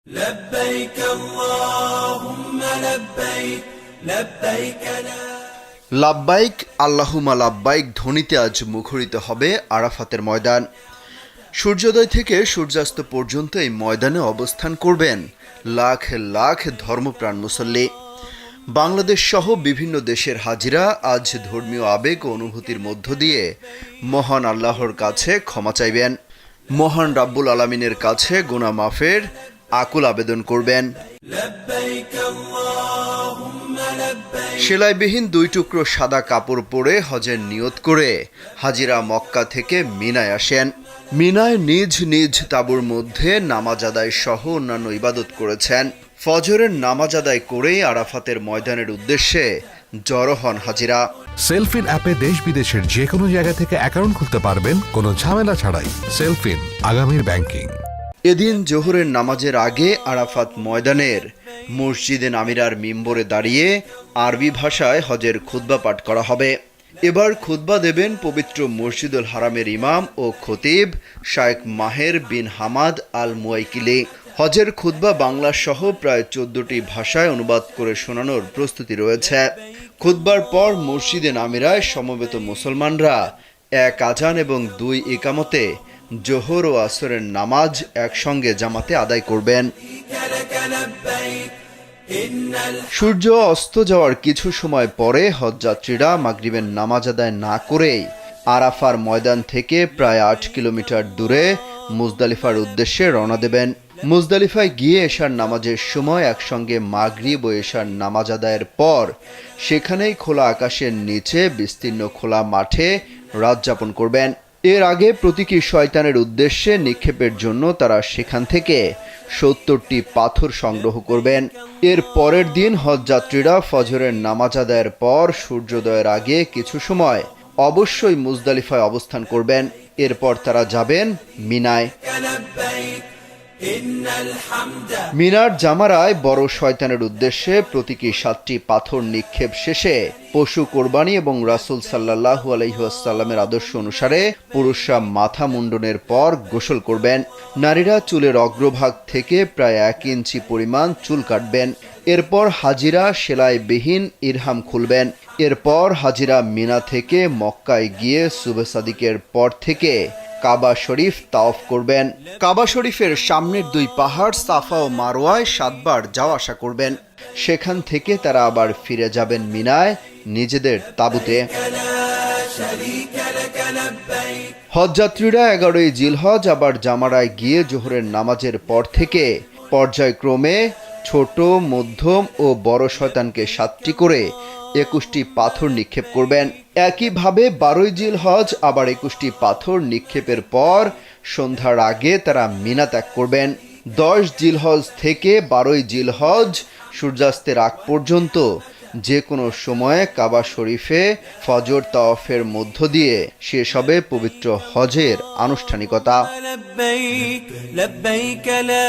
لبيك اللهم لبيك لبيك لا লাব্বাইক আল্লাহুম্মা লাব্বাইক ধ্বনিতে আজ মুখরিত হবে আরাফাতের ময়দান। সূর্যোদয় থেকে সূর্যাস্ত পর্যন্ত এই ময়দানে অবস্থান করবেন লাখ লাখ ধর্মপ্রাণ মুসল্লি। বাংলাদেশ সহ বিভিন্ন দেশের হাজিরা আজ ধর্মীয় আবেগ ও অনুভূতির মধ্য দিয়ে মহান আল্লাহর কাছে ক্ষমা চাইবেন। মহান রাব্বুল আলামিনের কাছে গুনাহ মাফের আকুল আবেদন করবেন। لبيك اللهم لبيك সেলাইবিহীন দুই টুকরো সাদা কাপড় পরে হজের নিয়ত করে হাজিরা মক্কা থেকে মিনায় আসেন। মিনায় নিজ নিজ তাঁবুর মধ্যে নামাজ আদায় সহ অন্যান্য ইবাদত করেছেন। ফজরের নামাজ আদায় করেই আরাফাতের ময়দানের উদ্দেশ্যে জড়ো হন হাজিরা। সেলফিন অ্যাপে দেশ বিদেশের যে কোনো জায়গা থেকে অ্যাকাউন্ট খুলতে পারবেন কোনো ঝামেলা ছাড়াই। সেলফিন, আগামীর ব্যাংকিং। এদিন জোহরের নামাজের আগে আরাফাত ময়দানের মসজিদে নামিরার মিম্বরে দাঁড়িয়ে আরবি ভাষায় হজের খুতবা পাঠ করা হবে। এবার খুতবা দেবেন পবিত্র মসজিদুল হারামের ইমাম ও খতিব শায়েখ মাহের বিন হামাদ আল মুয়াইকিলি। হজের খুতবা বাংলা সহ প্রায় 14টি ভাষায় অনুবাদ করে শোনানোর প্রস্তুতি রয়েছে। খুতবার পর মসজিদে নামিরায় সমবেত মুসলমানরা এক আজান এবং 2 ইকামতে জোহর ও আসরের নামাজ একসঙ্গে জামাতে আদায় করবেন। لك لبيك إن সূর্য অস্ত যাওয়ার কিছু সময় পরে হজযাত্রীরা মাগরিবের নামাজ আদায় না করেই আরাফার ময়দান থেকে প্রায় 8 কিলোমিটার দূরে মুজদালিফার উদ্দেশ্যে রওনা দেবেন। মুজদালিফায় গিয়ে এশার নামাজের সময় একসঙ্গে মাগরিব ও এশার নামাজ আদায়ের পর সেখানেই খোলা আকাশের নিচে বিস্তীর্ণ খোলা মাঠে রাত যাপন করবেন। এর আগে প্রতীকী শয়তানের উদ্দেশ্যে নিক্ষেপের জন্য তারা সেখান থেকে 70টি পাথর সংগ্রহ করবেন। এর পরের দিন হজযাত্রীরা ফজরের নামাজ আদায়ের পর সূর্যোদয়ের আগে কিছু সময় অবশ্যই মুজদালিফায় অবস্থান করবেন। এরপর তারা যাবেন মিনায়। لبيك إن الحمد মিনার জামারায় বড় শয়তানের উদ্দেশ্যে প্রতীকী 7টি পাথর নিক্ষেপ শেষে পশু কোরবানি এবং রাসূল সাল্লাল্লাহু আলাইহি ওয়াসাল্লামের আদর্শ অনুসারে পুরুষরা মাথা মুন্ডনের পর গোসল করবেন। নারীরা চুলের অগ্রভাগ থেকে প্রায় 1 ইঞ্চি পরিমাণ চুল কাটবেন। এরপর হাজিরা সেলাইবিহীন ইরহাম খুলবেন। এরপর হাজিরা মিনা থেকে মক্কায় গিয়ে সুবহে সাদিকের পর থেকে কাবা শরীফ তাওয়াফ করবেন। কাবা শরীফের সামনের 2 পাহাড় সাফা ও মারওয়ায় 7 বার যাওয়া আসা করবেন। সেখান থেকে তারা আবার ফিরে যাবেন মিনায় নিজেদের তাঁবুতে। شريك لك لبيك হজযাত্রীরা 11ই জিলহজ আবার জামারায় গিয়ে জোহরের নামাজের পর থেকে পর্যায়ক্রমে ছোট, মধ্যম ও বড় শয়তানকে 7টি করে 21টি পাথর নিক্ষেপ করবেন। একইভাবে 12ই জিলহজ আবার 21টি পাথর নিক্ষেপের পর সন্ধ্যার আগে তারা মিনা ত্যাগ করবেন। 10 জিলহজ থেকে 12ই জিলহজ সূর্যাস্তের আগ পর্যন্ত যে কোনো সময়ে কাবা শরীফে ফজর তাওয়াফের মধ্য দিয়ে শেষ হবে পবিত্র হজের আনুষ্ঠানিকতা। لبيك لبيك لا